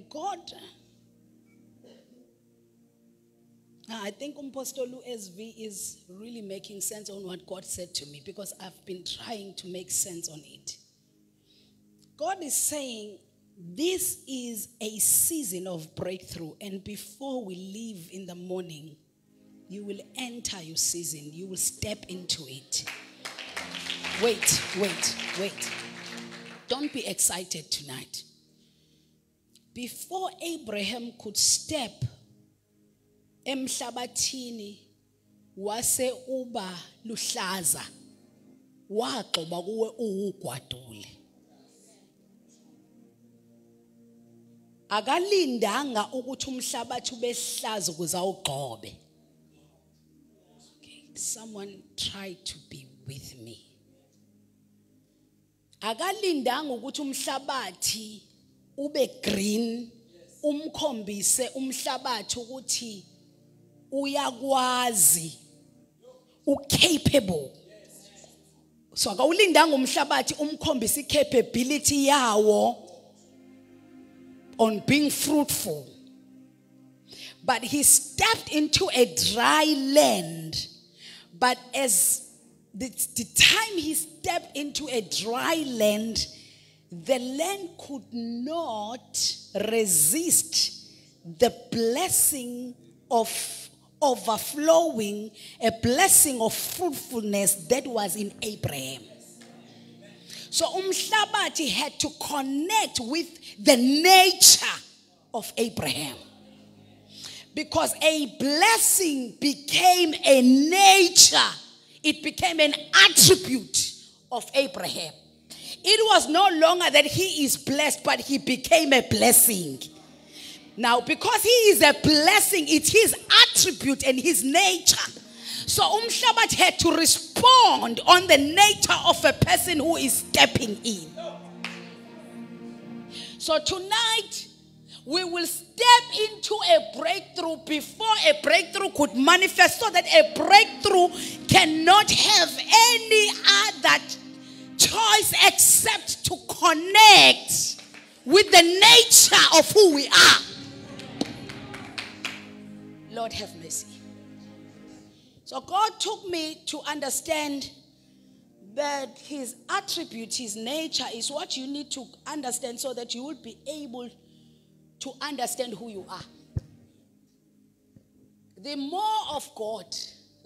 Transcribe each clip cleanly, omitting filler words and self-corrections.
God, I think Apostle SV is really making sense on what God said to me, because I've been trying to make sense on it. God is saying this is a season of breakthrough, and before we leave in the morning, you will enter your season. You will step into it. Wait. Don't be excited tonight. Before Abraham could step emhlabathini wase uba luhlaza, wagcoba kuwe uwugwadule. Akalindanga ukuthi umhlabathi ubehlaza ukuze awugcobe. Okay, someone try to be with me. Akalindanga ukuthi umhlabathi ube green umkhombise umhlabathi ukuthi uyakwazi, capable. So akawulindanga umhlabathi umkhombise capability yawo on being fruitful. But he stepped into a dry land. But as the time he stepped into a dry land, the land could not resist the blessing of overflowing, a blessing of fruitfulness that was in Abraham. So umhlabathi had to connect with the nature of Abraham, because a blessing became a nature. It became an attribute of Abraham. It was no longer that he is blessed, but he became a blessing. Now, because he is a blessing, it's his attribute and his nature. So umhlabathi had to respond on the nature of a person who is stepping in. So tonight, we will step into a breakthrough before a breakthrough could manifest, so that a breakthrough cannot have any other choice except to connect with the nature of who we are. Lord have mercy. So God took me to understand that his attribute, his nature is what you need to understand, so that you will be able to understand who you are. The more of God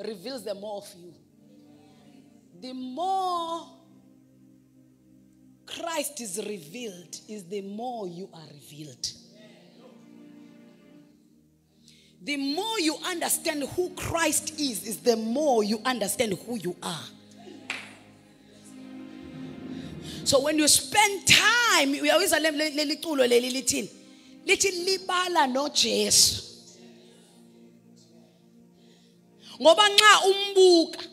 reveals the more of you. The more Christ is revealed is the more you are revealed. The more you understand who Christ is the more you understand who you are. So when you spend time, we always lithi libala no Jesu. Ngoba nxa umbuka,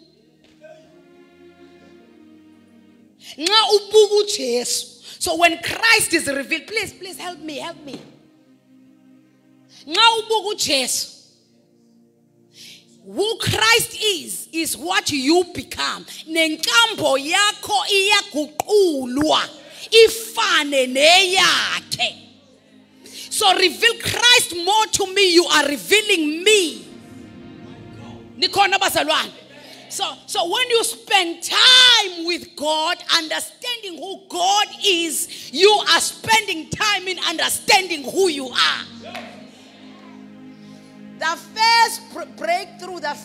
nxa ubuka uJesu. So when Christ is revealed, please help me. Nxa ubuka uJesu, who Christ is what you become. Nenkambo yakho iyaguqulwa ifane neyakhe. So reveal Christ more to me, you are revealing me. Nikhona bazalwane. So when you spend time with God, understanding who God is, you are spending time in understanding who you are. The first breakthrough, the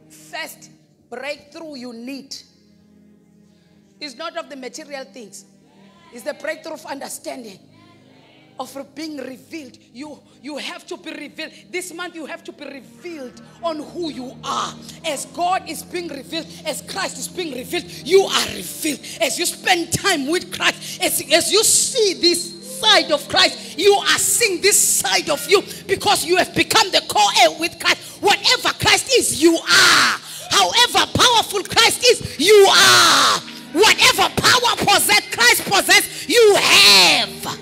first breakthrough you need is not of the material things. It's the breakthrough of understanding, of being revealed. You have to be revealed. This month you have to be revealed on who you are. As God is being revealed, as Christ is being revealed, you are revealed. As you spend time with Christ, as you see this side of Christ, you are seeing this side of you, because you have become the co-heir with Christ. Whatever Christ is, you are. However powerful Christ is, you are. Whatever power Christ possesses, you have.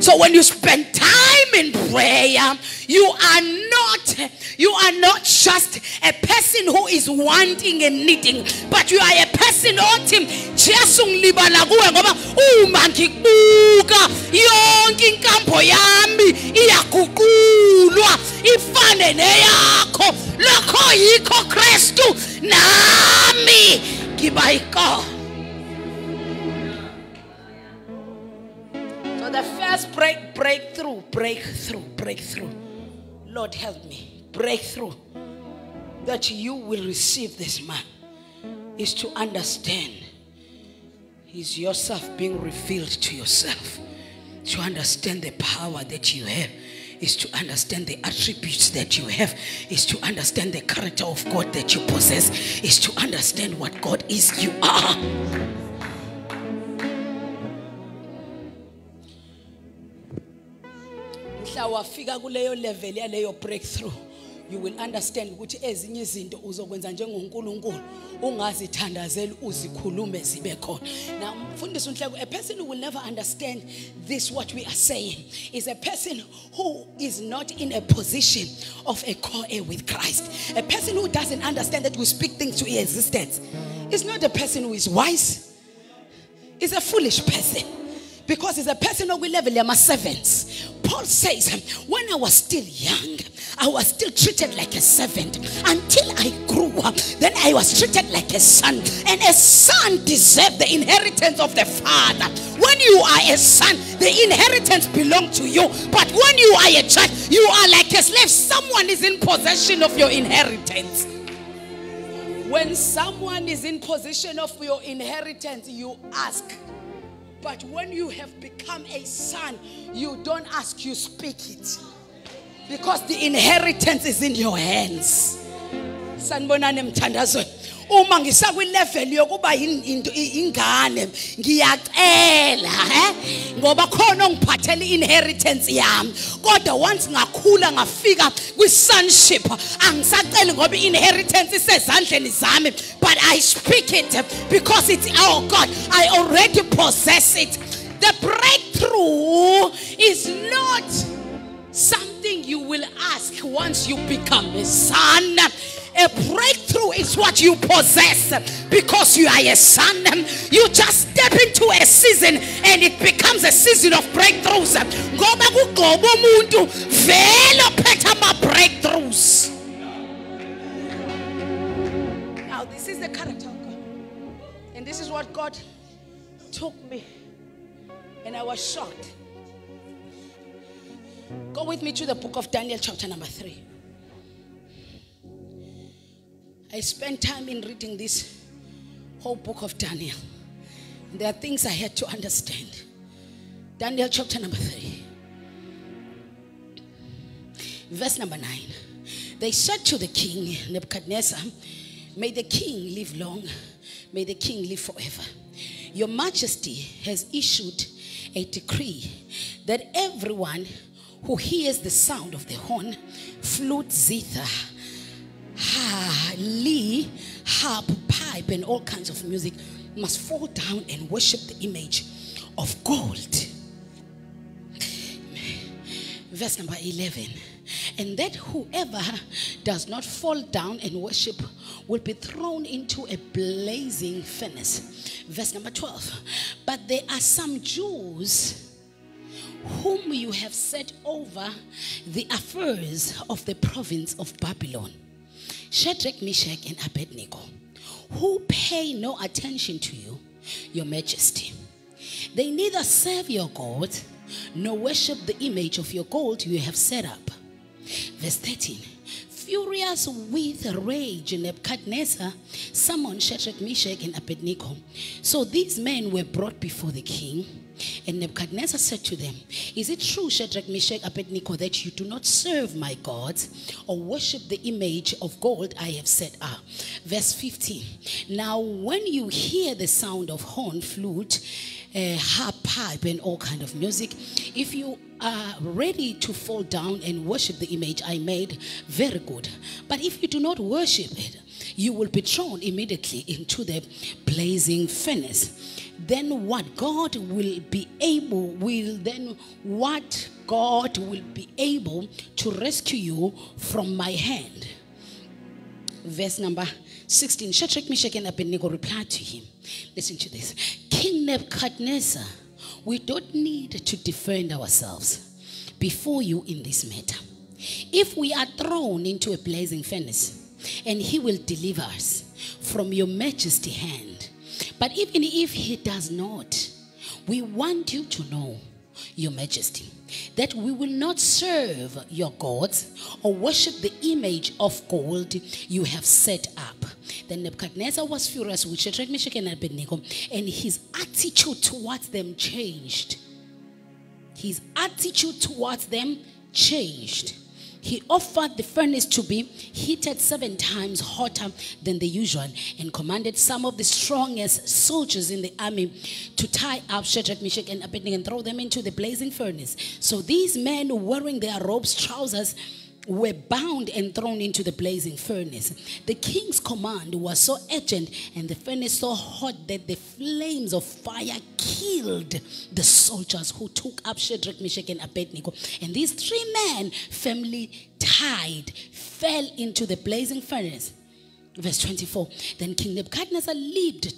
So when you spend time in prayer, you are not just a person who is wanting and needing, but you are a person umsindisi nothi Jesu ngilibala kuwe ngoba uma ngikubuka yonke inkambo yami iyaguqulwa ifane neyakho lokho yikho Kristu nami ngiba yikho. So the first breakthrough. Lord help me. Breakthrough that you will receive this man is to understand is yourself being revealed to yourself. To understand the power that you have is to understand the attributes that you have, is to understand the character of God that you possess, is to understand what God is you are. Wafika kuleyo level yaleyo breakthrough, you will understand ukuthi ezinye izinto uzokwenza njengoNkulunkulu ungazithandazeli uzikhulume zibe khona. Now mfundisi uNhleko, a person who will never understand this what we are saying is a person who is not in a position of a co-heir with Christ. A person who doesn't understand that we speak things to existence is not a person who is wise. Is a foolish person. Because it's a person who will level my servants. Paul says, when I was still young, I was still treated like a servant until I grew up. Then I was treated like a son, and a son deserved the inheritance of the father. When you are a son, the inheritance belongs to you. But when you are a child, you are like a slave. Someone is in possession of your inheritance. When someone is in possession of your inheritance, you ask. But when you have become a son, you don't ask, you speak it. Because the inheritance is in your hands. Sanibonani mthandazweni. Uma ngisakwilevel yokuba ingane ngiyacela ngoba khona ongiphathela inheritance yami. Kodwa once ngakhula ngafika kwisonship angisaceli ngoba inheritance isezandleni zami, but I speak it because it's oh God, I already possess it. The breakthrough is not something you will ask once you become a son. A breakthrough is what you possess because you are a son. You just step into a season and it becomes a season of breakthroughs. Ngoba kugcoba umuntu vele ophethe ama breakthroughs. Now this is the character of God. And this is what God took me. And I was shocked. Go with me to the book of Daniel chapter number 3. I spent time in reading this whole book of Daniel. And there are things I had to understand. Daniel chapter number 3. Verse number 9. They said to the king, Nebuchadnezzar, may the king live long. May the king live forever. Your majesty has issued a decree that everyone who hears the sound of the horn, flute, zither, harp, pipe, and all kinds of music must fall down and worship the image of gold. Verse number 11. And that whoever does not fall down and worship will be thrown into a blazing furnace. Verse number 12. But there are some Jews whom you have set over the affairs of the province of Babylon, Shadrach, Meshach, and Abednego, who pay no attention to you, your majesty. They neither serve your God nor worship the image of your gold you have set up. Verse 13. Furious with rage, Nebuchadnezzar summoned Shadrach, Meshach, and Abednego. So these men were brought before the king. And Nebuchadnezzar said to them, is it true, Shadrach, Meshach, Abednego, that you do not serve my gods or worship the image of gold I have set up? Verse 15. Now when you hear the sound of horn, flute, harp, pipe, and all kind of music, if you are ready to fall down and worship the image I made, very good. But if you do not worship it, you will be thrown immediately into the blazing furnace. Then God will be able to rescue you from my hand. Verse number 16. Shadrach, Meshach, and Abednego replied to him. Listen to this. King Nebuchadnezzar, we don't need to defend ourselves before you in this matter. If we are thrown into a blazing furnace, and he will deliver us from your majesty's hand. But even if he does not, we want you to know, your majesty, that we will not serve your gods or worship the image of gold you have set up. Then Nebuchadnezzar was furious with Shadrach, Meshach, and Abednego, and his attitude towards them changed. His attitude towards them changed. He offered the furnace to be heated 7 times hotter than the usual, and commanded some of the strongest soldiers in the army to tie up Shadrach, Meshach, and Abednego and throw them into the blazing furnace. So these men, wearing their robes, trousers, were bound and thrown into the blazing furnace. The king's command was so urgent and the furnace so hot that the flames of fire killed the soldiers who took up Shadrach, Meshach, and Abednego. And these 3 men, firmly tied, fell into the blazing furnace. Verse 24. Then King Nebuchadnezzar leaped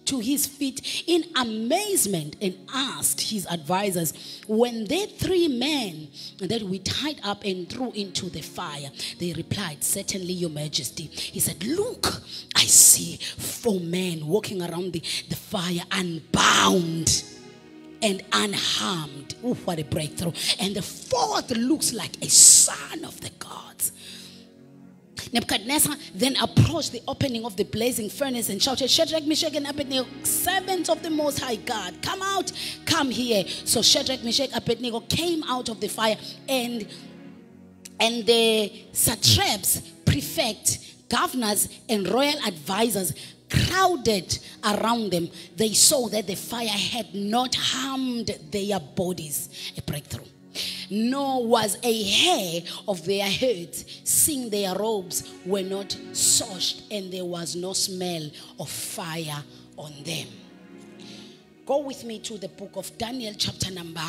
to his feet in amazement and asked his advisors, when they 3 men that we tied up and threw into the fire, they replied, certainly, your majesty. He said, look, I see 4 men walking around the fire unbound and unharmed. Oh, what a breakthrough. And the 4th looks like a son of the gods. Nebuchadnezzar then approached the opening of the blazing furnace and shouted, Shadrach, Meshach, and Abednego, servants of the Most High God, come out, come here. So Shadrach, Meshach, Abednego came out of the fire, and the satraps, prefects, governors, and royal advisors crowded around them. They saw that the fire had not harmed their bodies. A breakthrough. Nor was a hair of their heads, seeing their robes were not scorched, and there was no smell of fire on them. Go with me to the book of Daniel, chapter number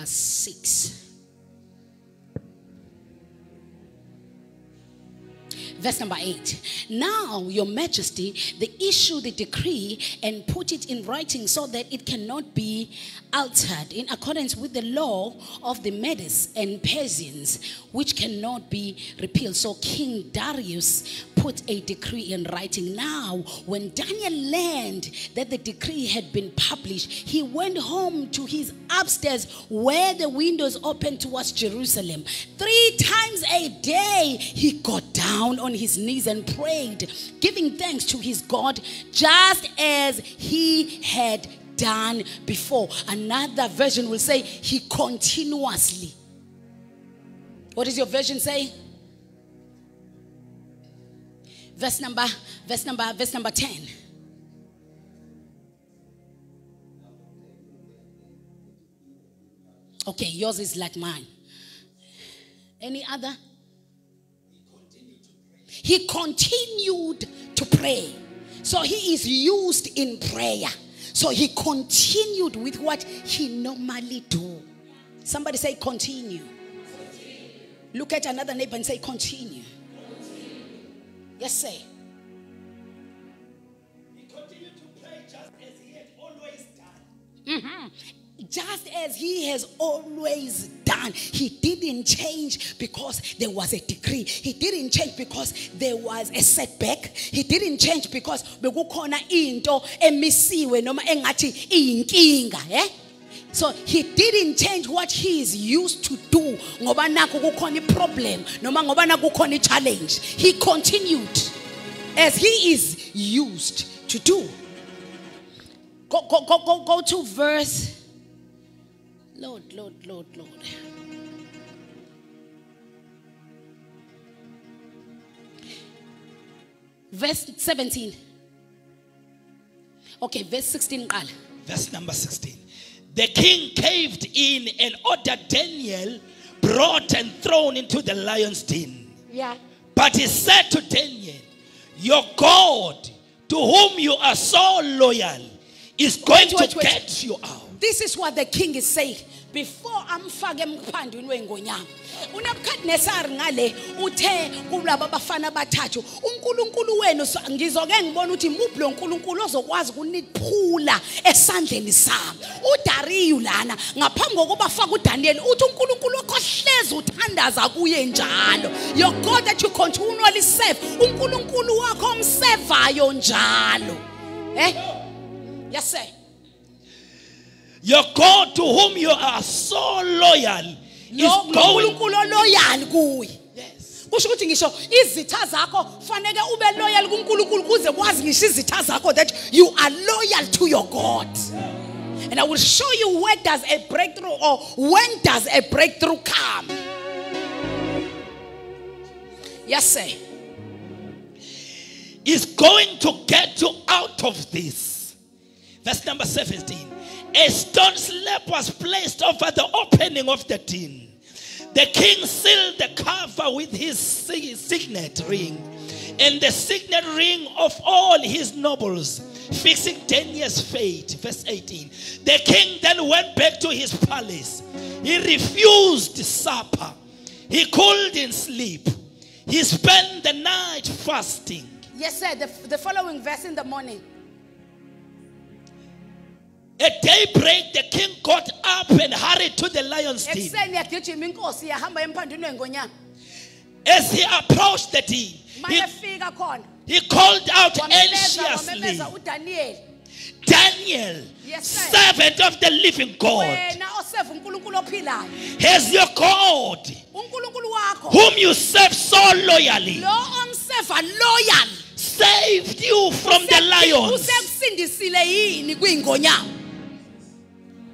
6. Verse number 8. Now, your majesty, they issue the decree and put it in writing so that it cannot be altered in accordance with the law of the Medes and Persians, which cannot be repealed. So King Darius put a decree in writing. Now, when Daniel learned that the decree had been published, he went home to his upstairs where the windows opened towards Jerusalem. 3 times a day he got down on his knees and prayed, giving thanks to his God, just as he had done before. Another version will say he continuously. What does your version say? Verse number 10. Okay, yours is like mine. Any other? He continued to pray. So he is used in prayer. So he continued with what he normally do. Somebody say continue. Look at another neighbor and say continue. Yes, say. He continued to pray just as he had always done. Just as he has always done. He didn't change because there was a decree. He didn't change because there was a setback. He didn't change because bekukhona into emisiwe noma engathi iyinkinga, So he didn't change what he is used to do. Ngoba naku kukhona problem noma ngoba naku kukhona challenge. He continued as he is used to do. Go to verse. Lord. Verse 17. Okay, verse 16. Verse number 16. The king caved in and ordered Daniel brought and thrown into the lion's den. Yeah. But he said to Daniel, your God, to whom you are so loyal, is going Wait. to get you out. This is what the king is saying. Before amfake emkhandweni weingonyama, uNebukadnezar ngale uthe kulabo bafana bathathu, uNkulunkulu wenu ngizoke ngibona ukuthi muphi lo nkulunkulu ozokwazi ukuniphula esandleni sami. uDariyu lana ngaphambi kokuba afaka uDaniel uthi uNkulunkulu wakho hlezi uthandaza kuye njalo. Your God that you continually serve, uNkulunkulu wakho omsevayo njalo. Yes sir. Your God to whom you are so loyal is going. Loyal kuye. Yes. Kusho ukuthi ngisho izitha zakho fanele ube loyal kuNkulunkulu kuze kwazi ngisho izitha zakho that you are loyal to your God. And I will show you where does a breakthrough or when does a breakthrough come. Yes sir. Is going to get you out of this. Verse number 17. A stone slab was placed over the opening of the tin. The king sealed the cover with his signet ring and the signet ring of all his nobles, fixing Daniel's fate. Verse 18. The king then went back to his palace. He refused supper. He couldn't sleep. He spent the night fasting. Yes sir, the following verse in the morning. At daybreak, the king got up and hurried to the lion's den. As he approached the den, he called out anxiously, Daniel, servant of the living God, has your God, whom you serve so loyally, saved you from the lions?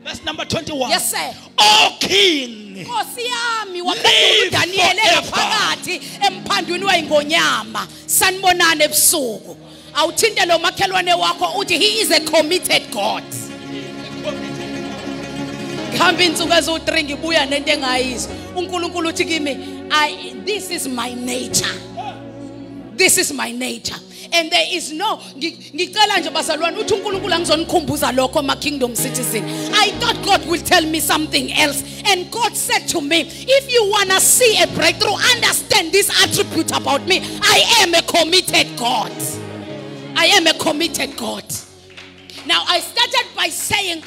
Verse number 21. Yes, sir. O king, live forever. He is a committed God. This is my nature. This is my nature. And there is no kingdom citizen. I thought God will tell me something else. And God said to me, if you want to see a breakthrough, understand this attribute about me. I am a committed God. I am a committed God. Now I started by saying,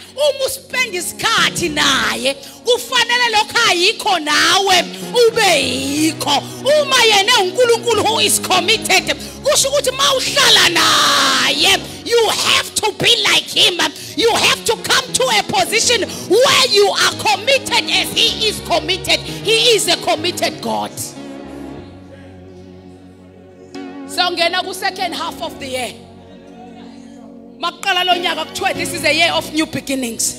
spend isikhathi naye kufanele lokho ayikho nawe ubeyikho. Uma yena uNkulunkulu who is committed, kusho ukuthi mawuhlala naye, you have to be like him. You have to come to a position where you are committed as he is committed. He is a committed God. So ngena ku second half of the year. This is a year of new beginnings.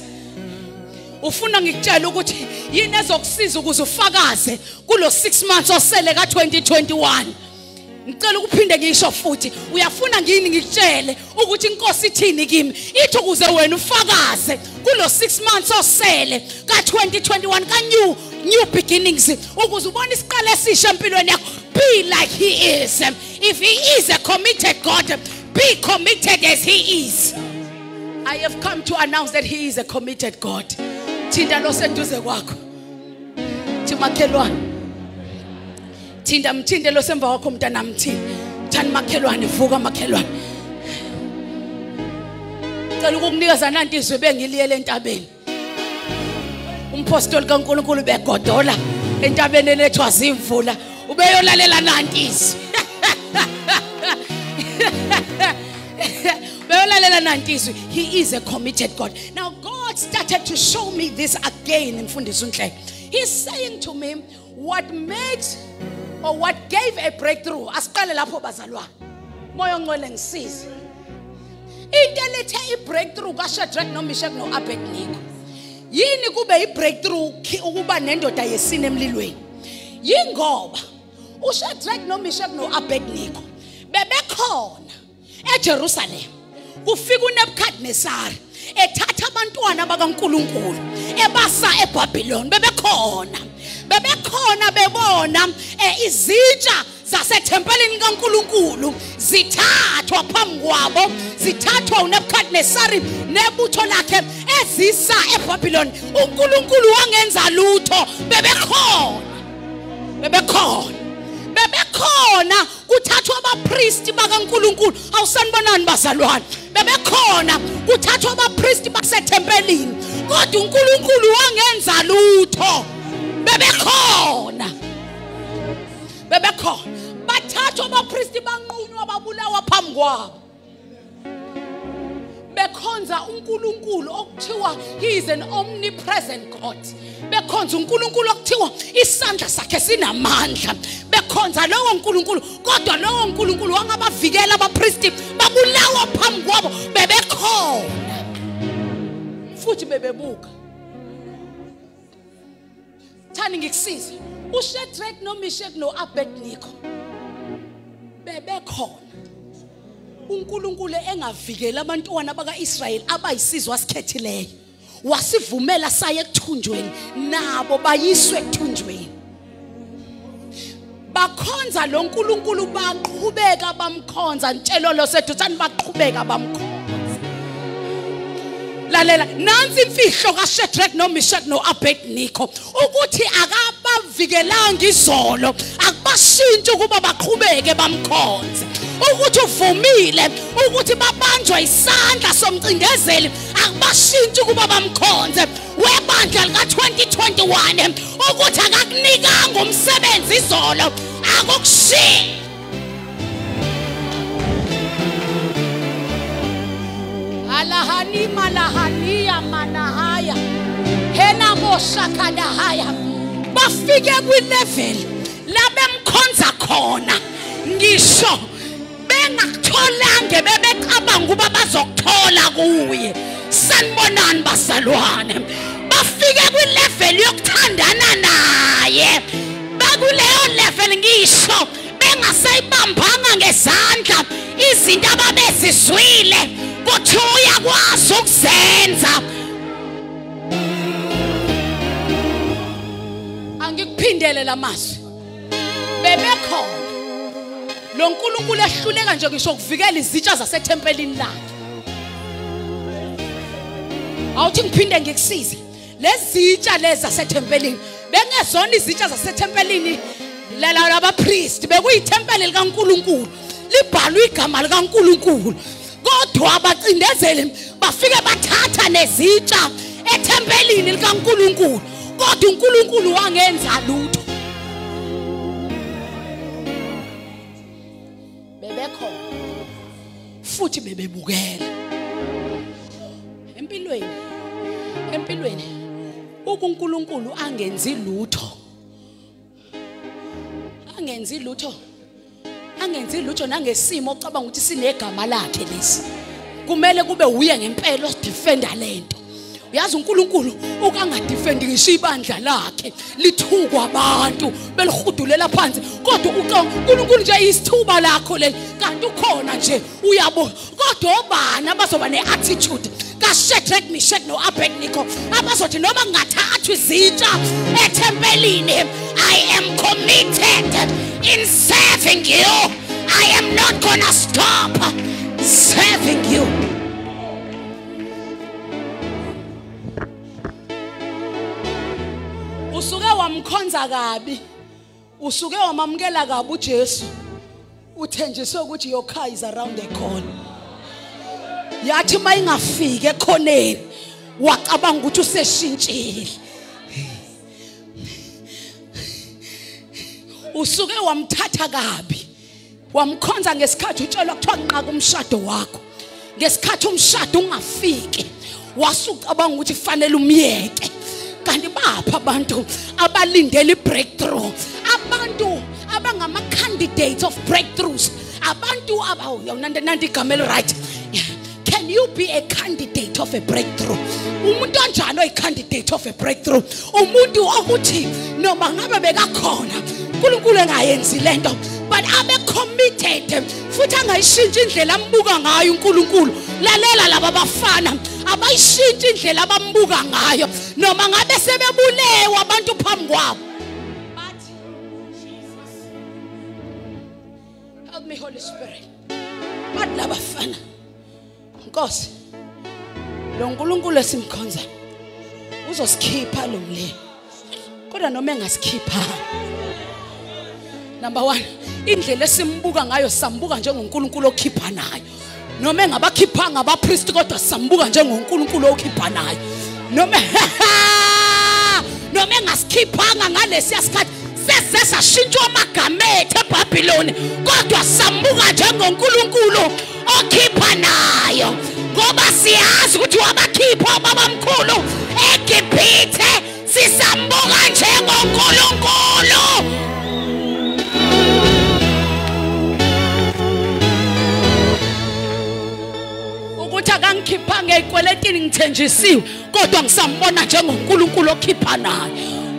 Ufuna ngikutshela ukuthi yini ezokusiza ukuze ufakaze kulo 6 months osele ka 2021. Ngicela ukuphinde ngisho futhi uyafuna ngini ngikutshele ukuthi inkosi ithini kimi ithi ukuze wena ufakaze kulo 6 months osele ka 2021 ka new beginnings ukuze ubone isiqalo esisha empilweni yakho. Be like he is. If he is a committed God, be committed as he is. I have come to announce that he is a committed God. Thinda lo seduze kwakho. Thimakhelwane. Thinda mthinde lo semva kwakho mntana mthini. Thani makhelwane vuka makhelwane. Cela ukukunikeza nanti izwe bengiliyele entabeni. Umpostoli kaNkulunkulu begodola entabeni elethwa zimvula. Ubeyolalela nanti izwe. He is a committed God. Now God started to show me this again in Fundisundle. He's saying to me, what made or what gave a breakthrough? Asiqale lapho bazalwane. Moya ngcwele ngisize. Into elethe ibreakthrough kaShadrach noMeshach noAbednego. Yini kube ibreakthrough ukuba nendoda yesine emlilweni? Yingoba uShadrach noMeshach noAbednego bebekhona eJerusalem. Kufika uNebukadnezar ethatha abantwana bakaNkulunkulu ebasa eBhabhiloni. Bebekhona bebona izitsha zasethempelini kaNkulunkulu zithathwa phambi kwabo, zithathwa uNebukadnesari nebutho lakhe ezisa eBabylon. uNkulunkulu wangenza lutho, bebekhona kuthathwa abapristi bakaNkulunkulu. Awusanibonani bazalwane? Bebekhona kuthathwa abapristi basethempelini, kodwa uNkulunkulu wangenza lutho. Bebekhona bathathwa abapristi banqunywa babulawa phambi kwabo, bekhonza uNkulunkulu okuthiwa he is an omnipresent God. Bekhonza uNkulunkulu okuthiwa isandla sakhe sinamandla. Bekhonza lowo uNkulunkulu, kodwa lowo uNkulunkulu wangabavikela abapristi babulawa phambi kwabo. Bebekhona futhi bebebuka. Thani ngikusize, uShadrach noMeshach noAbednego bebekhona. uNkulunkulu engavikela abantwana bakaIsrayeli abayisizwe asikhethileyo, wasivumela saye ekuthunjweni, nabo bayiswe ekuthunjweni. Bakhonza lo uNkulunkulu, baqhubeka bamkhonza. Ntshelolo sethu thani baqhubeka bamkhonza. Lalela, nansi imfihlo kaShadrach noMeshach noAbednego, ukuthi akabavikelanga izolo, akubashintshe ukuba baqhubeke bamkhonze. Ukuthi uvumile ukuthi babanjwe isandla somcindezeli, akubashintshe ukuba bamkhonze. Webandla lika-2021 ukuthi akakunikanga umsebenzi izolo, akukushiya. Alahani malahaniya manahaya hena moshakadahaya. Bafike kwi-level labemkhonza khona, ngisho bengakutholanga bebecabanga ukuba bazokuthola kuye. Sanibonani bazalwane? Bafike kwi-level yokuthandana naye, bakuleyo level ngisho bengasayibambanga ngezandla izinto ababezizwile, kuthi uyakwazi ukuzenza. Angikuphindele lamazwi. Bebekhona lo uNkulunkulu ehluleka nje ngisho ukuvikela izitsha zasethempelini lakhe. Awuthi ngiphinde ngikusize, lezi zitsha lezi zasethempelini bengezona izitsha zasethempelini labapriest, bekuyithempeli likaNkulunkulu, libhalwe igama likaNkulunkulu. Kodwa abacindezeli bafike bathatha nezitsha ethempelini likaNkulunkulu, kodwa uNkulunkulu wangenza lutho. Bebekhona futhi bebebukela. Empilweni uNkulunkulu angenzi lutho, angenzi lutho nangesimo ocabanga ukuthi sinegama lakhe lesi. Kumele kube uye ngempela odefenda lento. Uyazi uNkulunkulu ukangadefendi ngisho ibandla lakhe lithukwa abantu belihudulela phansi, kodwa uNkulunkulu nje isithuba lakho leli, kanti ukhona nje uyabo. Kodwa obani abazoba neattitude kaShadrach, Meshach noAbednego abazothi noma ngathathwa izitsha ethempelini, I am committed in serving you. I am not gonna stop serving you. Usuke wamkhonza kabi, usuke wamamkela kabi uJesu, uthenjiswe ukuthi your car is around the corner. Yathi mayingafike ekhoneni wacabanga ukuthi useshintshile. Usuke wamthatha kabi, wamkhonza ngesikhathi utshelwa kuthiwa nqaka umshado wakho, ngesikhathi umshado ungafiki wasucabanga ukuthi kufanele umyeke. Kanti bapha abantu abalindele ibreakthrough, abantu abangama candidates of breakthroughs, abantu nandi igama right. Can you be a candidate of a breakthrough? Umuntu onjani oyi-candidate of a breakthrough? Umuntu okuthi noma ngabe bekakhona uNkulunkulu engayenzi lento, but abe committed futhi angayishintshi indlela ambuka ngayo uNkulunkulu. Lalela laba bafana abayishintshi indlela abambuka ngayo, noma ngabe sebebulewa abantu phambi kwabo. Spirit. Bathi labafana, Nkosi, lo nkulunkulu esimkhonza uzosikhipha lo mlilo. Kodwa noma engasikhipha. Number 1, indlela esimbuka ngayo sambuka njengonkulunkulu okhipha nayo. Noma engabakhipha ngabapriest kodwa sambuka njengonkulunkulu okhipha nayo. Noma engasikhiphanga ngalesi yasikhathi sesashintshwa amagama ethu eBhabhiloni kodwa sambuka njengonkulunkulu okhipha nayo. Ngoba siyazi ukuthi wabakhipha babamkhulu eGibhithe sisambuka njengonkulunkulu. Ukuthi akangikhiphanga ezikweletini ngithenjisiwe kodwa ngisambona njengonkulunkulu okhipha nayo.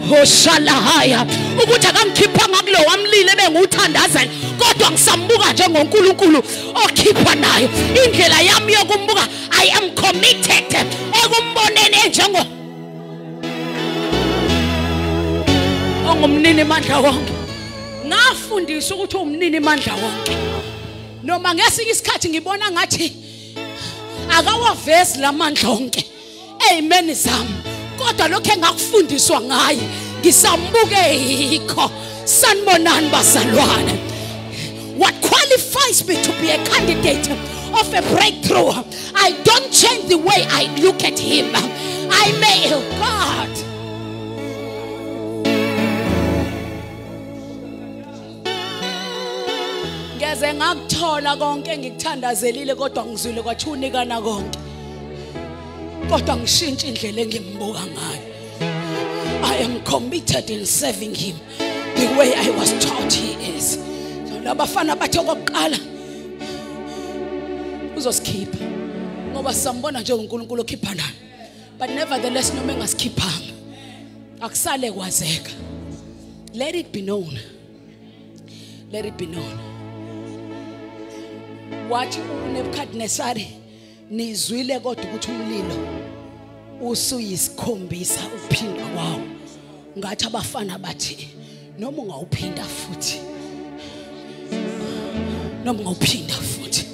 Hoshalahaya ukuthi akangikhiphanga kulo wamlile bengiwuthandazela kodwa ngisambuka njengonkulunkulu okhipha nayo. Indlela yami yokumbuka I am committed ekumboneni enjengo ongumnini mandla wonke. Ngafundiswa ukuthi umnini mandla wonke. Noma ngesinye isikhathi ngibona ngathi akawavezi lamandla onke eyimeni zami kodwa lokho engakufundiswa ngaye ngisambuke yikho. Sanibonani bazalwane. What qualifies me to be a candidate of a breakthrough, I don't change the way I look at him. I may, oh God, ngeze ngakuthola konke ngikuthandazelile kodwa ngizwile kwathunikana konke kodwa ngishintsha indlela engimbuka ngayo. I am committed in serving him the way I was taught he is. So labafana bathi okokuqala uzosikhipha ngoba sambona njengonkulunkulu okhipha nayo. But nevertheless noma engasikhiphanga akusale kwazeka. Let it be known. Let it be known. Wathi uNebukadnezar nizwile kodwa ukuthi umlilo usuyisikhombisa uphinda kwawo. Ngathi abafana bathi noma ungawuphinda futhi. Noma ungawuphinda futhi.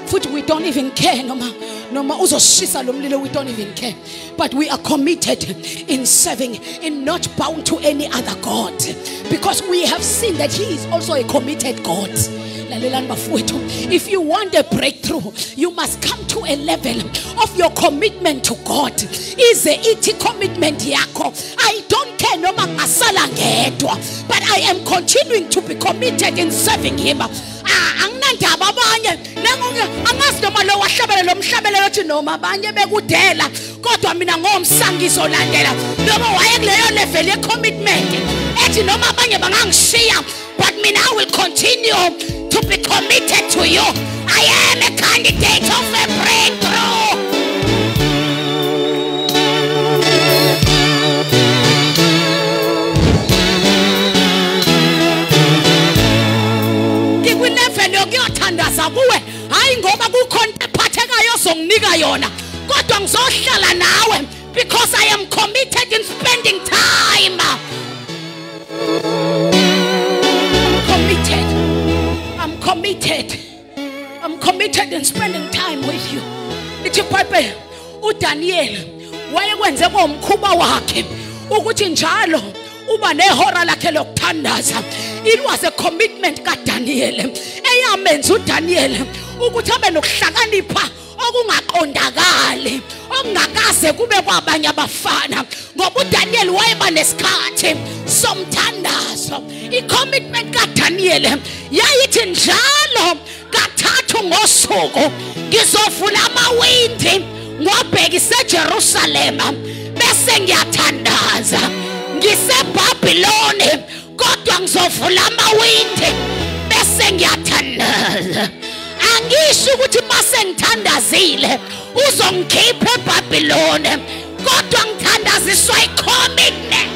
Futhi we don't even care noma uzoshisa lo mlilo, we don't even care. But we are committed in serving, in not bound to any other God, because we have seen that he is also a committed God. If you want a breakthrough, you must come to a level of your commitment to God. Is it commitment yako? I don't care no mangasala ngedwa, but I am continuing to be committed in serving him. Anginandaba abanye angazi noma lo wahlabela lo mhlabelelo uthi noma abanye bekudela kodwa mina ngomsangiso landela noma waye kuleyo level ye commitment ethi noma abanye bangangishiya, but mina I will continue to be committed to you. I am a candidate of a breakthrough. Ngikwileveli yokuyothandaza kuwe hayi ngoba kukhona ephathekayo zonginika yona kodwa ngizohlala nawe because I am committed in spending time. I'm committed in spending time with you. Ithi Bible uDaniel wayekwenze komkhuba wakhe ukuthi njalo uba nehora lakhe lokuthandaza. It was a commitment kaDaniel eyamenza uDaniel ukuthi abe nokuhlakanipha okungaqondakali okungakaze kube kwabanye abafana ngoba uDaniel wayeba nesikhathi somthandazo. I-commitment kaDaniel yayithi njalo kathathu ngosuku ngizovula amawindi ngobhekise eJerusalem bese ngiyathandaza. NgiseBhabhiloni kodwa ngizovula amawindi bese ngiyathandaza. Angisho ukuthi mase ngithandazile uzongikhipha eBhabhiloni kodwa ngithandaziswa i-commitment.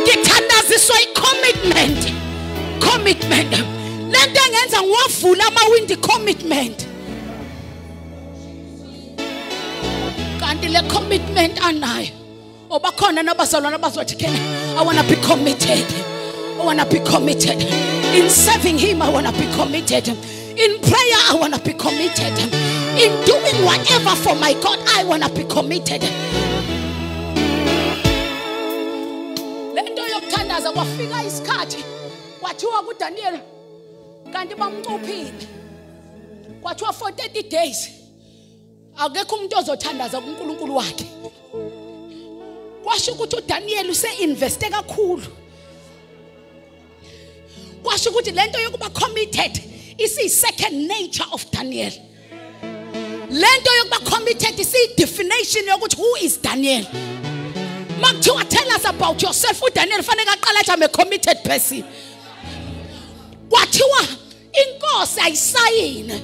Ngithandaziswa i-commitment. Lento engenza ngiwavula amawindi commitment. Kanti le commitment anayo Obakhona nabazalwana bazothi Ken, I want to be committed. I want to be committed. In serving him, I want to be committed. In prayer, I want to be committed. In doing whatever for my God, I want to be committed. Lento yokuthandaza kwafika isikhathi kwathiwa kuDaniel kanti bamncuphile. Kwathiwa for 30 days akekho umuntu ozothandaza kuNkulunkulu wakhe. Kwasho ukuthi uDaniel use-investe kakhulu. Kwasho ukuthi lento yokuba committed isi-second nature of Daniel. Lento yokuba committed isi-definition yokuthi who is Daniel. Makuthiwa tell us about yourself. uDaniel fanele aqale athi I'm a committed person. Kwathiwa inkosi ayisayine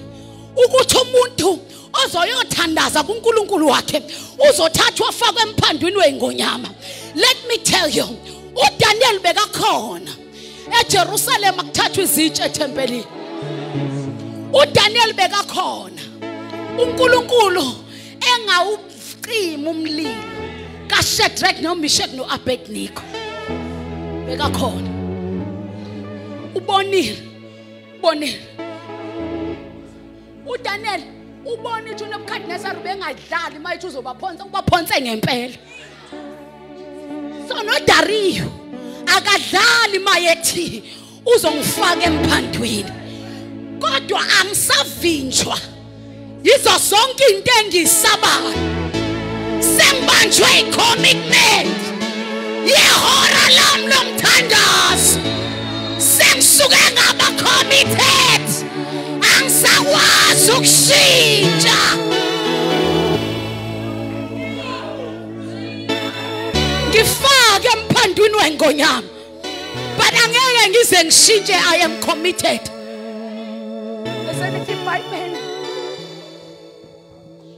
ukuthi umuntu ozoyothandaza kuNkulunkulu wakhe uzothathwa afakwe emphandweni weingonyama. Let me tell you, uDaniel bekakhona eJerusalem akuthathwa izitshe ethempelini. uDaniel bekakhona uNkulunkulu engawucima umlilo kaShadrach noMeshach noAbednego bekakhona. Ubonile uDaniel ubone ukuthi uNebukadnezar bengadlali mayithi uzobaphonsa ubaphonse ngempela. So noDariyo akadlali mayethi uzongifaka emphandweni. Kodwa angisavinjwa yizo zonke into engisabayo. Sengibanjwe icommitment yehora lami lomthandazo. Sengisuke ngaba committed. Angisakwazi ukushintsha. Ngifake emphandweni weingonyama. But angeke ngize ngishintshe. I am committed. Beselithi iBhayibheli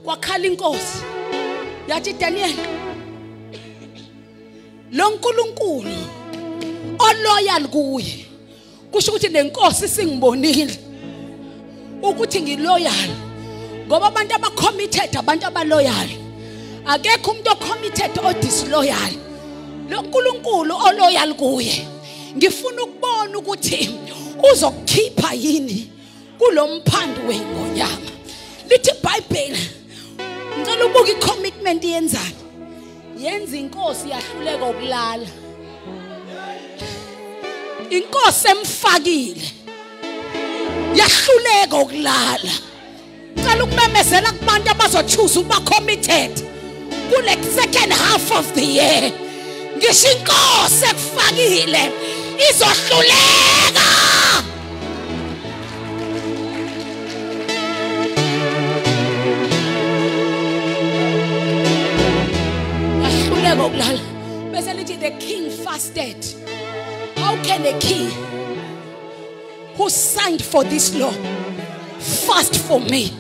kwakhala inkosi yathi Daniel, lo nkulunkulu oloyal kuye kusho ukuthi lenkosi singibonile ukuthi ngiloyal ngoba abantu abacommitted abantu abaloyal. Akekho umuntu ocommitted o disloyal. Lo nkulunkulu oloyal kuye ngifuna ukubona ukuthi uzokukhipha yini kulomphando weingonyama. Lithi iBhayibheli ngicela ubuke icommitment yenzani. Yenza inkosi yahluleka ukulala. Inkosi emfakile yahluleka ukulala. Ngicela ukumemezela kubantu abazochoose ukuba committed kule second half of the year. Ngisho inkosi ekufakile izohluleka. The king fasted. How can a king who signed for this law fast for me?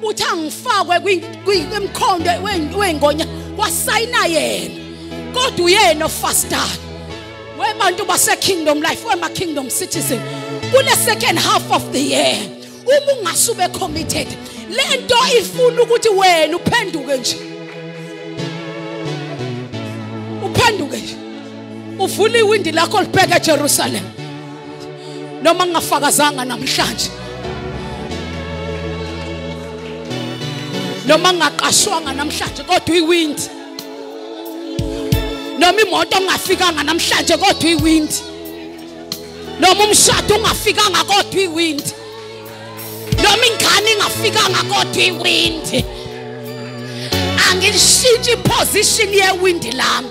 Uthi angifakwe kwimkhondo wengonya wasayina yena kodwa uyena ofastayo. Webantu base kingdom life, wema kingdom citizen kule second half of the year uma ungasube committed lento ifuna ukuthi wena uphenduke nje. Uphenduke nje. Uvula iwindi lakho libheke eJerusalem. Noma ngingafakazanga namhlanje. Noma ngaqashwanga namhlanje kodwa iwindi. Noma imoto ungafikanga namhlanje kodwa iwindi. Noma umshado ungafikanga kodwa iwindi. Noma ingane ingafikanga kodwa iwindi. Angishintshi iposition yewindi lami.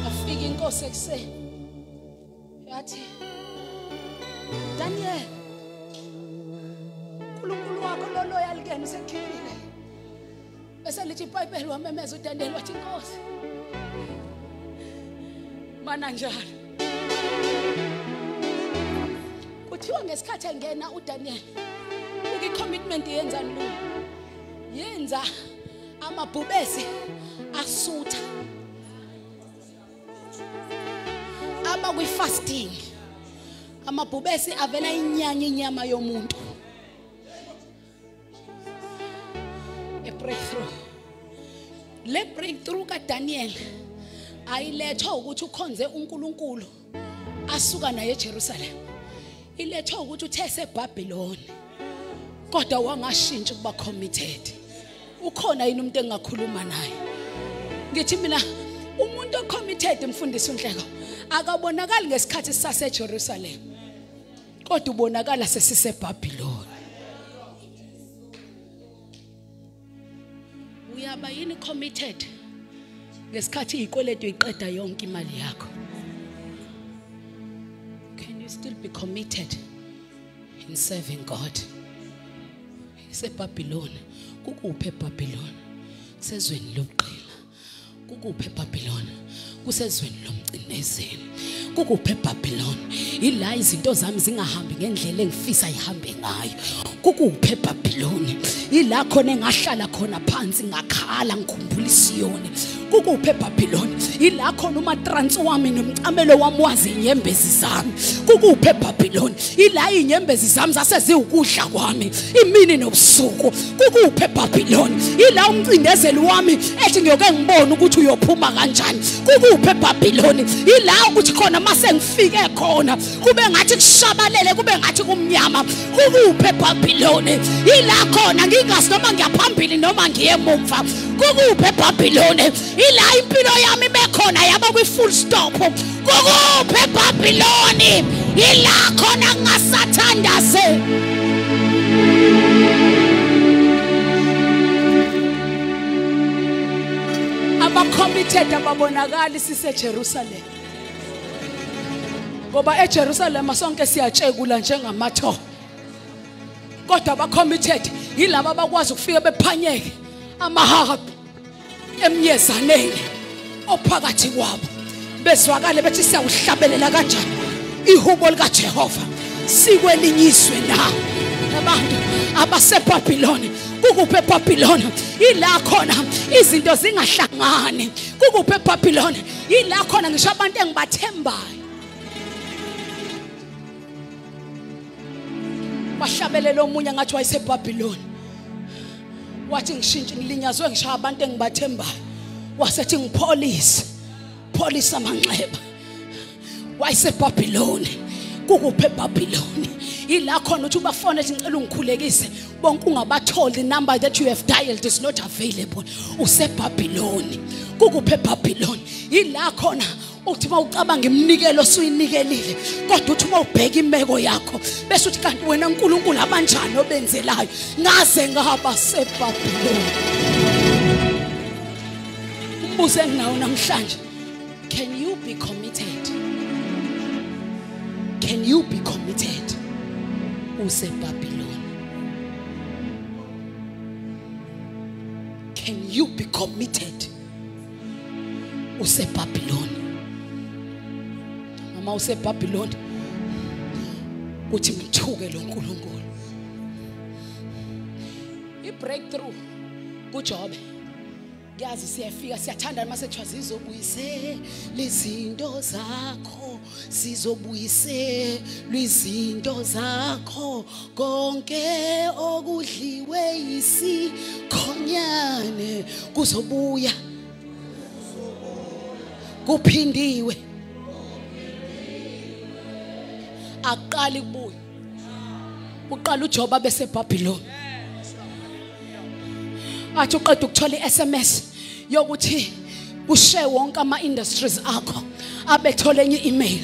Afika inkosi ekuseni. Yathi Daniel, uNkulunkulu wakho lo loyal kene usekhiphile. Bese lithi iBhayibheli wamemeza uDaniel wathi inkosi. Mana njalo. Kuthiwa ngesikhathi engena uDaniel, uki-commitment yenzani lo? Yenza amabhubesi asutha. Aba kwi-fasting. Amabhubesi avela inyama yomuntu. breakthrough. Le breakthrough ka Daniel ayilethwa ukuthi ukhonze uNkulunkulu asuka naye eJerusalem. Ilethwa ukuthi uthe seBabylon. Kodwa wangashintsha kuba committed. Ukhona yini umuntu engakhuluma naye? Ngithi mina umuntu ocommitted mfundisi uNhleko akabonakali ngesikhathi sase Jerusalem. Kodwa ubonakala sesiseBabylon. Uyaba yini committed ngesikhathi izikweletu iqeda yonke imali yakho? Can you still be committed in serving God? SeBabylon kukuphi eBabylon? Kusezweni lobuqila. Kukuphi eBabylon? Kusezweni lomcinezelo. Kukuphi eBabylon? Ila izinto zami zingahambi ngendlela engifisa ihambe ngayo. Kukuphi eBabylon? Ila khona engahlala khona phansi ngakhala ngikhumbula iSiyoni. Kukuphi eBabylon? Ila khona umatrans wami nomcamelo wami wazi inyembezi zami. Kukuphi eBabylon? Ila inyembezi zami zaseziwukudla kwami imini nobusuku. Kukuphi eBabylon? Ila umcindezeli wami ethi ngiyoke ngibone ukuthi uyophuma kanjani. Kukuphi eBabylon? Ila ukuthi khona mase ngifike khona kube ngathi kushabalele kube ngathi kumnyama. Kukuphi eBabylon? Ila khona ngingazi noma ngiyaphambili noma ngiyemumva. Kukuphi eBabylon? Ila impilo yami bekhona yaba kwi full stop. Kukuphi eBabylon? Ila khona ngasathandaze. Aba committed ababonakali sise Jerusalem. Ngoba eJerusalem sonke siyatshekula njengamatho. Kodwa aba committed yilabo abakwazi ukufika bephanyeke amahabi emyezaneni ophakathi kwabo bezwakale bethi siyawuhlabelela kanjani ihubo lika Jehova sikwelinyiswe na abantu abaseBabylon. Kukuphi eBabylon? Ila khona izinto zingahlangani. Kukuphi eBabylon? Ila khona ngisho abantu engibathembayo wahlabelela omunye ngathi wayeseBabylon. Wathi ngishintshe ngilinyazwe ngisho abantu engibathembayo. Wasethi ngipolice amanxeba. WayeseBabylon. Kukuphi eBabylon? Ila khona uthi ubafone ethi ngicela ungikhulekise bonke ungabatholi the number that you have dialed is not available. UseBabylon. Kukuphi eBabylon? Ila khona uthi mawucabanga iminikelo osuyinikelile kodwa uthi mawubheka imeko yakho bese uthi kanti wena uNkulunkulu abanjani obenzelayo ngaze ngaba seBabylon. Umbuzo enginawo namhlanje, can you be committed? Can you be committed useBabylon? Can you be committed useBabylon? Mama useBabylon uthi mthuke lo nkulunkulu. I-breakthrough kuJobe yazi siyafika siyathanda mase kuthiwa zizobuyise lezinto zakho sizobuyise lwizinto zakho konke okudliwe isikhonyane kuzobuya kuphindiwe aqali kubuya uqala uJobe beseBabylon. Athi uqeda ukuthola iSMS yokuthi ushare wonke ama industries akho abethole enye email.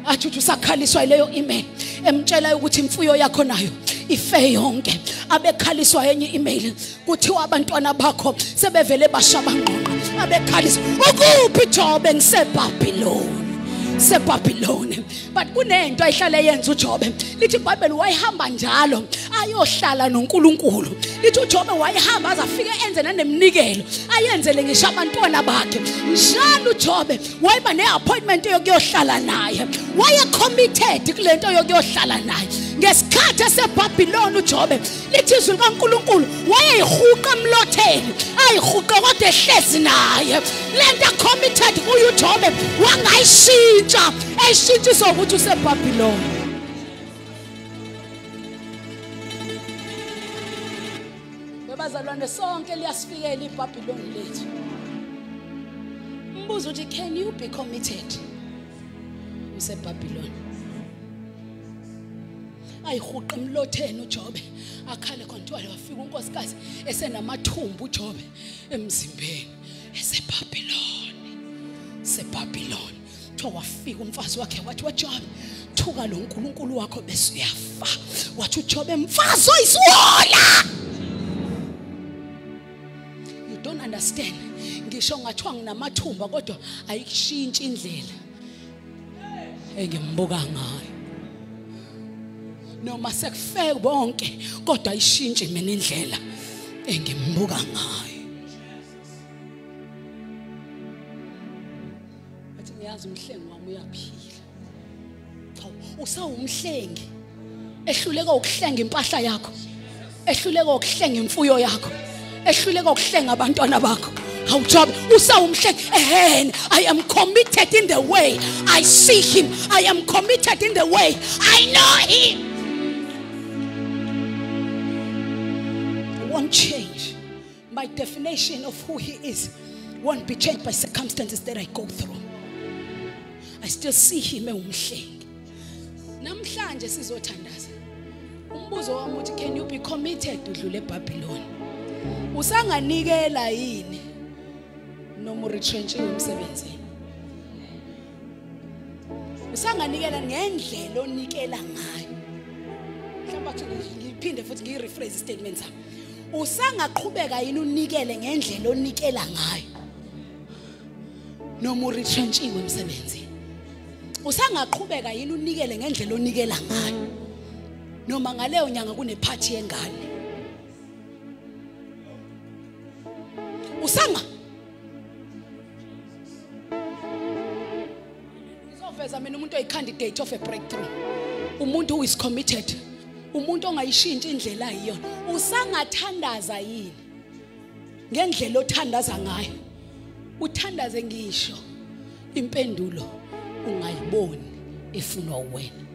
Athi uthi usakhaliswa ileyo email emtshela ukuthi imfuyo yakho nayo ife yonke. Abekhaliswa enye email kuthiwa abantwana bakho sebevele bashabangqonqa. Abekhalisa ukuphi Jobe ngiseBabylon. seBabylon. But kunento ayihlale yenza uJobe. Lithi iBhayibheli wayehamba njalo ayohlala noNkulunkulu. Lithi uJobe wayehamba azafike enze nanemnikelo ayenzele ngisho abantwana bakhe. Njalo uJobe wayeba neappointment yokuyohlala naye. Waye committed kulento yokuyohlala naye. Ngesikhathi seBabylon uJobe lithi izwi likaNkulunkulu wayeyihuqa emlotheni ayihuqa kodwa ehlezi naye. Lento committed kuyo uJobe wangayishintsha eshintshiswa ukuthi useBabylon. bazalwane sonke liyasifikela iBhabhiloni lethu. Mbuzo uthi can you be committed? UseBhabhiloni. Ayihuqa emlotheni uJobe akhale khontwala wafika unkosikazi esenamathumbu uJobe emzimbeni eseBhabhiloni. SeBhabhiloni. Tho wafika umfazi wakhe wathi waJobe thuka lo uNkulunkulu wakho bese uyafa. Wathi uJobe mfazi oyisiwola. You don't understand. Ngisho ngathiwa nginamathumba kodwa ayikushintshi indlela engimbuka ngayo. Noma sekufeke bonke kodwa ayishintshi mina indlela engimbuka ngayo. Athi ngiyazi umhlengi wami uyaphila. Cha, usawumhlengi ehluleka ukuhlenga impahla yakho, ehluleka ukuhlenga imfuyo yakho, ehluleka ukuhlenga abantwana bakho. How job usawumhlengi. I am committed in the way I see him. I am committed in the way I know him. Won't change. My definition of who he is won't be changed by circumstances that I go through. I still see him umhlengi. Namhlanje sizothandaza. Umbuzo wami uthi can you be committed udlule eBhabhiloni? Usanganikela yini noma retrenchiwe emsebenzini? Usanganikela ngendlela onikela ngayo. Mhlawumbe ngiphinde futhi ngirephrase istatement sami. Usangaqhubeka yini unikele ngendlela onikela ngayo noma retrenchiwe emsebenzini? Usangaqhubeka yini unikele ngendlela onikela ngayo noma ngaleyo nyanga kunephathi yengane? Usanga izoveza mina umuntu oyicandidate of a breakthrough, umuntu who is committed, umuntu ongayishintsha indlela ayiyona. Usangathandaza yini ngendlela othandaza ngayo? Uthandaze ngisho impendulo ungayiboni efunwa uwena.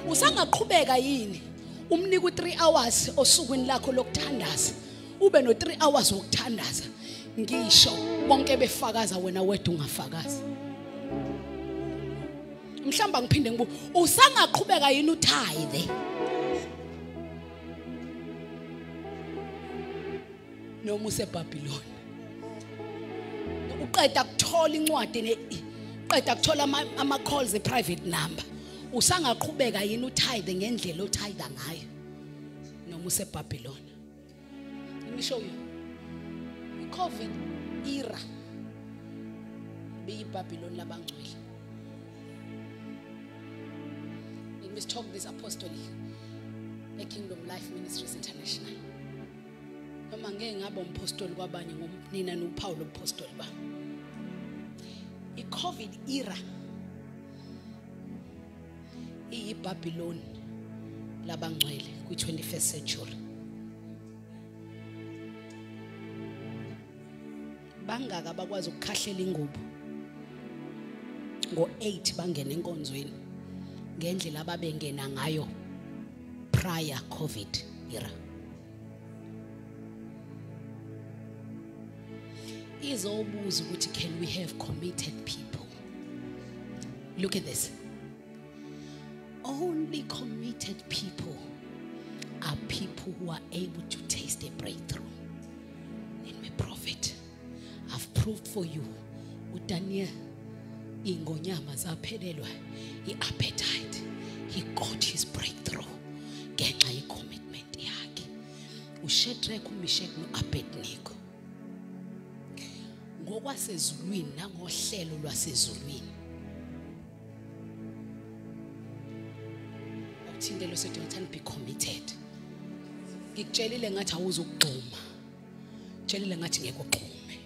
Usangaqhubeka yini umnika u3 hours osukwini lakho lokuthandaza, ube no3 hours wokuthandaza ngisho bonke befakaza wena wedwa ungafakaza? Mhlamba ngiphinde ngibuza, usangaqhubeka yini uthayithe noma useBhabhiloni? Uqeda ukuthola incwadi uqeda ukuthola ama calls e private number, usangaqhubeka yini uthayithe ngendlela othayitha ngayo noma useBhabhiloni? Let me show you. COVID era beyiBhabhiloni labangcwele. Let me talk this apostolic a Kingdom Life Ministries International. Noma ngeke ngaba umpostoli kwabanye ngomnina noPaul umpostoli ba. I-COVID era iyiBhabhiloni labangcwele kwi-21st century. Bangaka bakwazi ukukhahlela ingubo ngo8 bangena enkonzweni ngendlela ababengena ngayo prior COVID era. Izobuza ukuthi can we have committed people? Look at this. Only committed people are people who are able to taste a breakthrough. In my prophet, I've proved for you uDaniel ingonyama zaphelelwa iappetite. He got his breakthrough ngenxa yecommitment yakhe. uShadrach, uMeshach noAbednego ngokwasezulwini nangohlelo lwasezulwini. Awuthindelo sethi ngathani be committed. Ngikutshelile ngathi awuzukugxuma. Tshelile ngathi ngeke ugxume.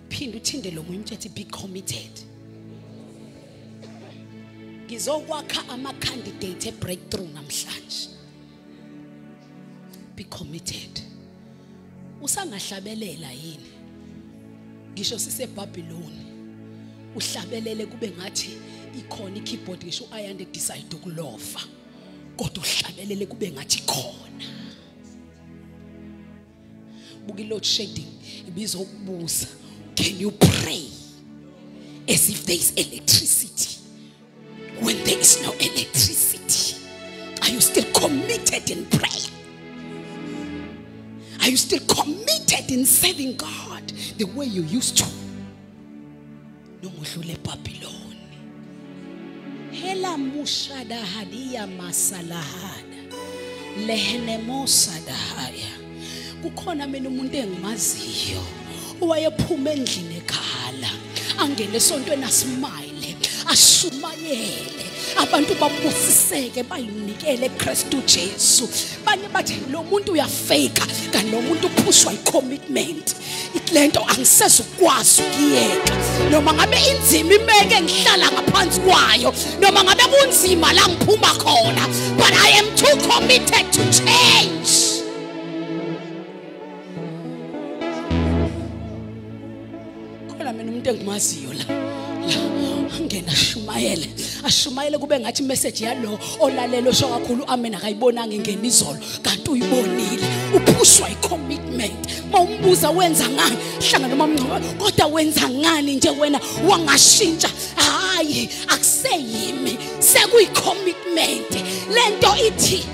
Phinda uthinde lo munye uthi be committed. Ngizokwakha ama candidate breakthrough namhlanje. Be committed. Usangahlabelela yini? Ngisho siseBhabhiloni uhlabelele kube ngathi ikhona ikeyboard ngisho ayande decide ukulofa, kodwa uhlabelele kube ngathi khona. buka load shedding ibizokubuza, can you pray as if there is electricity when there is no electricity? Are you still committed in prayer? Are you still committed in serving God the way you used to? No ngudlule Babylon. Hela mushada hadia masalahada. Lehenemo sadahaya. Kukhona mina umuntu engimaziyo owayephuma endlini ekhala angene esontweni asimile ashumayele abantu babusiseke bayinikele eKristu Jesu. Banye bathi lo muntu uyafake kanti lo muntu uphushwa icommitment. Lento angisezukwazi ukuyeka noma ngabe inzima imeke ngihlala ngaphansi kwayo noma ngabe kunzima la ngiphuma khona, but I am too committed to change. Khona mina umuntu engimaziyo la angena ashumayele kube ngathi message yalo olalelo sho kakhulu amen akayibonanga ingena izolo kanti uyibonile, uphushwa icommitment. Mawumbuza wenza ngani hlanga noma mncwa kodwa wenza ngani nje wena wangashintsha? Hayi akuseyimi, sekuyicommitment. Lento ithi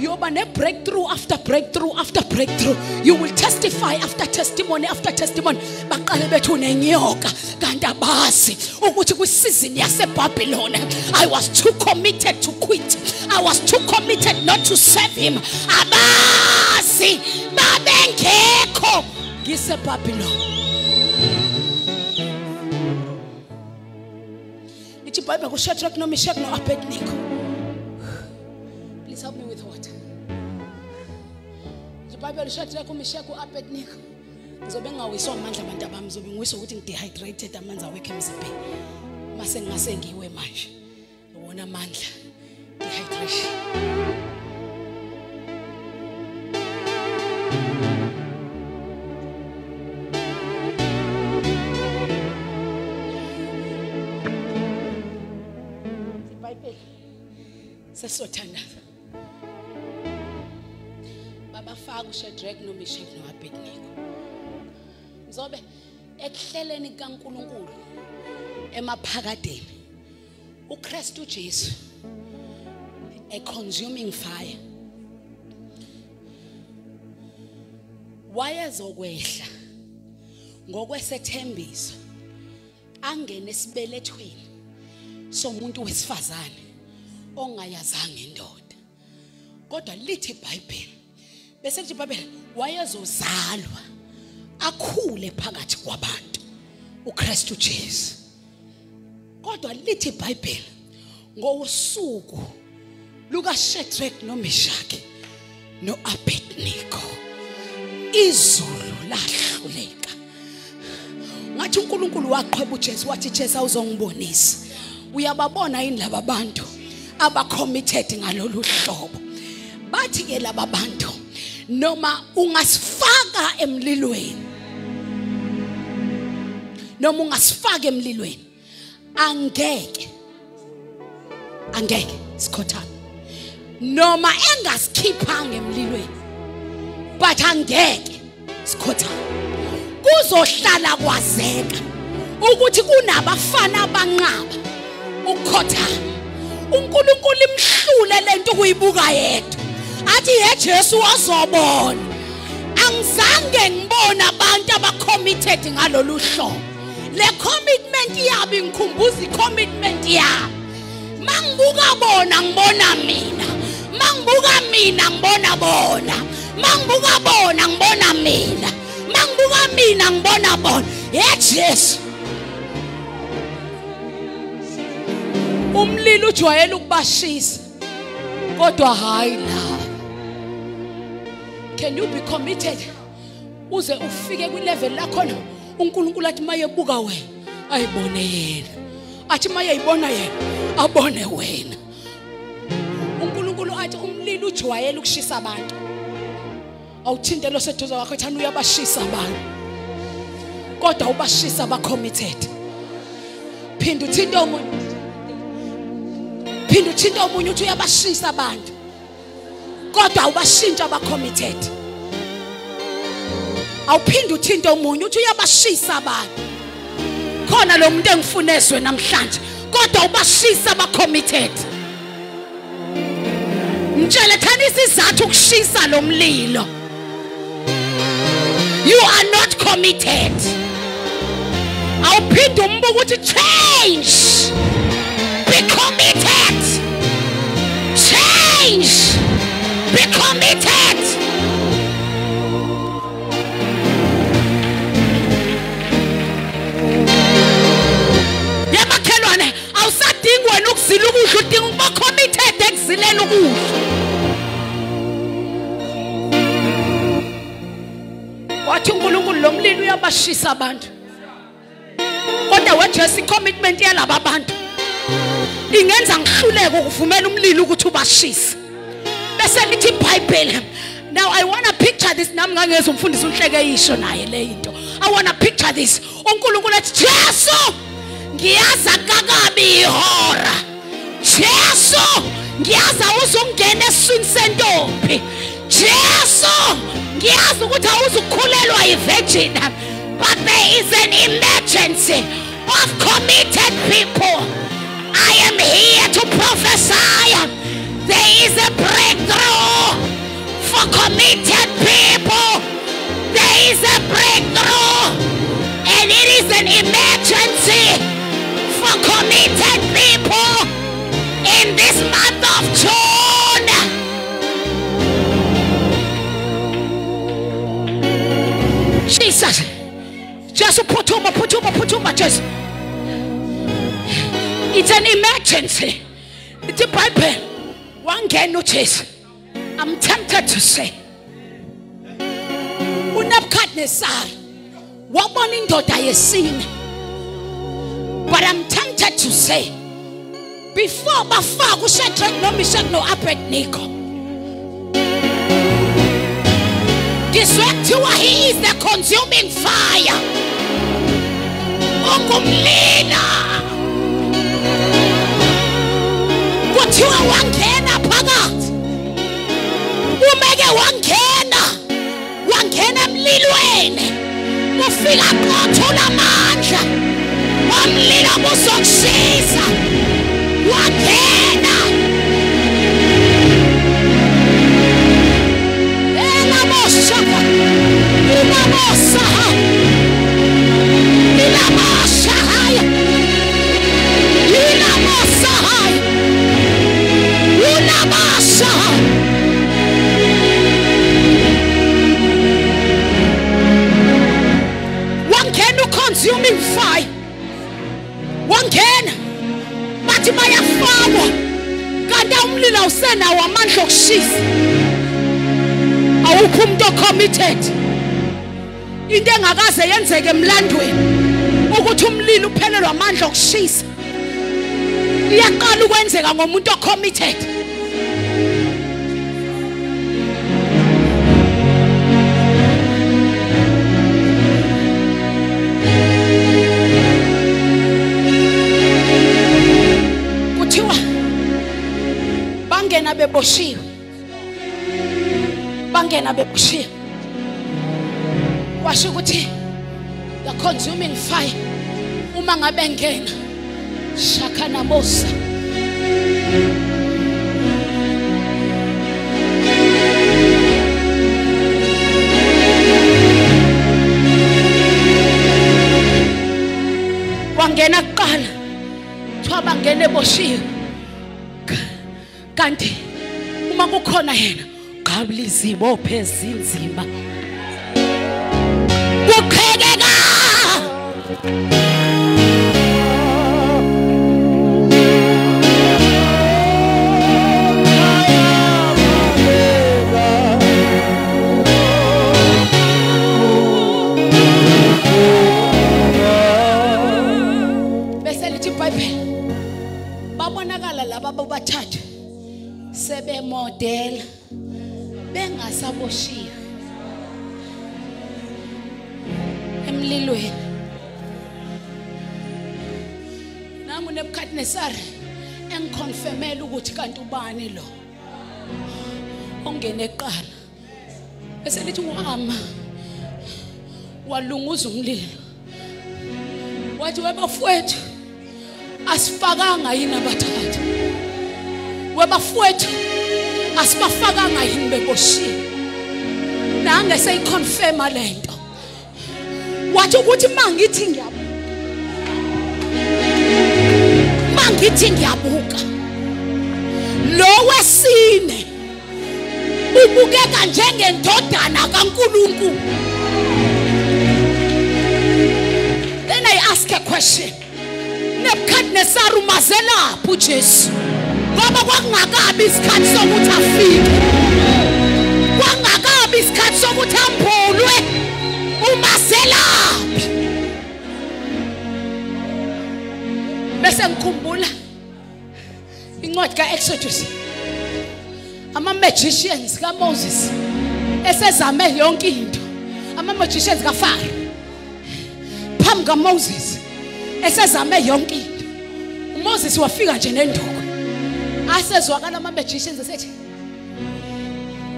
yoba ne breakthrough after breakthrough after breakthrough. You will testify after testimony after testimony. Baqale bethu nenyoka kanti abazi ukuthi kwisizini yaseBabylon I was too committed to quit. I was too committed not to serve him. Abazi babengekho ngiseBabylon. Ithi Bible ku Shadrach no Meshach no Abednego. Please help me with water. The Bible Shadrach no Meshach no Abednego. Ngizobe ngawiswa amandla abantu abami, ngizobe ngiwiswa ukuthi ngidehydrated amanzi awekho emzimbeni. Mase ngase ngiwe manje. Ubona amandla dehydration. The Bible sesothandaza. Babafaka uShadrach no Meshach no Abednego. Ngizobe ekuhleleni kaNkulunkulu emaphakadeni uKristu Jesu a consuming fire. Wayezokwehla ngokwesethembiso angene esibelethweni somuntu wesifazane ongayazanga indoda. Kodwa lithi iBhayibheli bese lithi iBhayibheli wayezozalwa akhule phakathi kwabantu uKristu Jesu. Kodwa lithi iBhayibheli ngosuku luka Shadrach no Meshach no Abednego izulu lahluleka. Ngathi uNkulunkulu waqhweba uJesu wathi Jesu awuzongibonisa. Uyababona yini laba bantu aba committed ngalolu hlobo? Bathi ke laba bantu noma ungasifaka emlilweni, noma ungasifaka emlilweni angeke sikhothana. Noma engasikhiphanga emlilweni but angeke sikhothana. Kuzohlala kwazeka ukuthi kunabafana abanqaba ukukhothana. uNkulunkulu imhlule lento kuyibuka yedwa. Athi ye Jesu wazobona. Angizange ngibona abantu abacommitted ngalolu hlobo. Le commitment yabo ingikhumbuza icommitment yabo. Mangibuka bona ngibona mina. Mangibuka mina ngibona bona. Mangibuka bona ngibona mina. Mangibuka mina ngibona bona. Ye Jesu. Umlilo ujwayele ukubashisa kodwa hayi la. Can you be committed uze ufike kwi level lakho? uNkulunkulu athi mayebuka wena ayibone yena, athi mayeyibona yena abone wena. uNkulunkulu athi umlilo ujwayele ukushisa abantu. Awuthintelo seduze wakho ethana uyabashisa abantu kodwa ubashisa ba committed. Phinda uthinte umuntu awuphinda uthinta omunye uthi uyabashisa abantu kodwa awubashintsha abacommitted. Awuphinda uthinta omunye uthi uyabashisa abantu khona lo muntu engifunezwe namhlanje kodwa ubashisa abacommitted. Mtshele thani isizathu ukushisa lo mlilo. You are not committed. Awuphinda umbuka uthi change. Be committed. Change. Be committed. Yamakhelwane awusadingi wena ukuzila ukudla udinga ukuba committed ekuzileni ukudla. Wathi uNkulunkulu lo mlilo uyabashisa abantu. Kodwa wajesa icommitment yalabo abantu ingenza ngihluleke ukuvumela umlilo ukuthi ubashise. Bese lithi iBhayibheli. Now I want to picture this. Nami ngangezwe umfundisi unhleke yisho naye le into. I want to picture this. uNkulunkulu ethi Jesu ngiyaza kakabi ihora. Jesu ngiyaza uzongena eswini sentombi. Jesu ngiyazi ukuthi awuzukhulelwa ivirgin. But there is an emergency of committed people. I am here to prophesy. There is a breakthrough for committed people. There is a breakthrough, and it is an emergency for committed people in this month of June. Jesus, just putuma, just. It's an emergency. It's a Bible. One can notice. I'm tempted to say. Unabukadnezar, wabona indoda yesine. But I'm tempted to say, before bafaka uShadrach noMeshach noAbednego, kuthiwa he is the consuming fire. Ongumlilo. Kuthiwa wangena phakathi. Umeke wangena emlilweni. Ufika qothola amandla. Umlilo uzokushisa. Wangena. Consuming fire. Wangena bathi bayafakwa kanti umlilo usenawo amandla okushisa. Awukho umuntu ocommitted. Into engakaze yenzeke emlandweni ukuthi umlilo uphelelwe amandla okushisa. Iyaqala ukwenzeka ngomuntu ocommitted. Bangena beboshiwe washo ukuthi the consuming fire uma ngabe ngena shaka namosa wangena kuqala thwa bangene boshiwe kanti uma kukhona yena qabla izibophe ezinzima kuqhekeka bese lithi iBhayibheli babonakala laba bobathathu sebe model bengasaboshiwe emlilweni. Nangu Nebukadnezar ngikonfirmela ukuthi kanti ubani lo ongene eqala bese lithi uhamba walunguza umlilo wathi webafowethu asifakanga yini abathathu webafowethu asibafakanga yini beboshiwe nange seyiconfirma lento wathi ukuthi mangithi ngiyabuka lo wesine ubukeka njengendodana kaNkulunkulu. Then I ask a question. Nebukadnezar umazela phu Jesu ngoba kwakungakabi isikhathi sokuthi afike, kwakungakabi isikhathi sokuthi ambulwe, umazelaphi? Bese ngikhumbula incwadi kaExodus, ama-magicians kaMoses esezame yonke into, ama-magicians kaFaro phambi kaMoses esezame yonke into. uMoses wafika nje nenduku, asezwakala ama-magicians esethi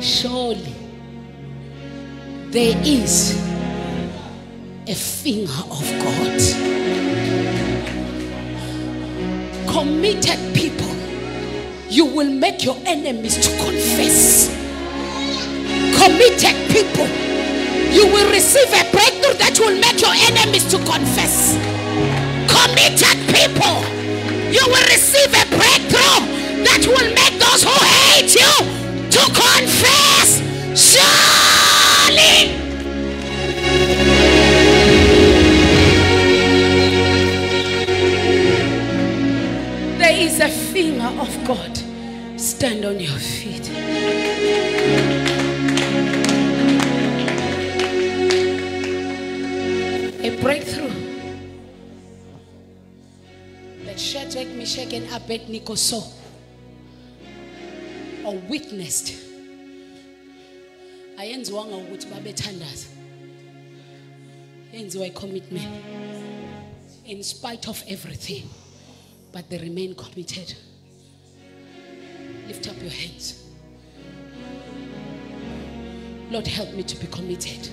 surely there is a finger of God. Committed people, you will make your enemies to confess. Committed people, you will receive a breakthrough that will make your enemies to confess. Committed people, you will receive a breakthrough that will make those who hate you to confess. Surely there is a finger of God. Stand on your feet. A breakthrough that Shadrach, Meshach, and Abednego saw or witnessed. Ayenziwanga ukuthi babethandaza. Yenziwa commitment. In spite of everything, but they remain committed. Lift up your hands. Lord, help me to be committed.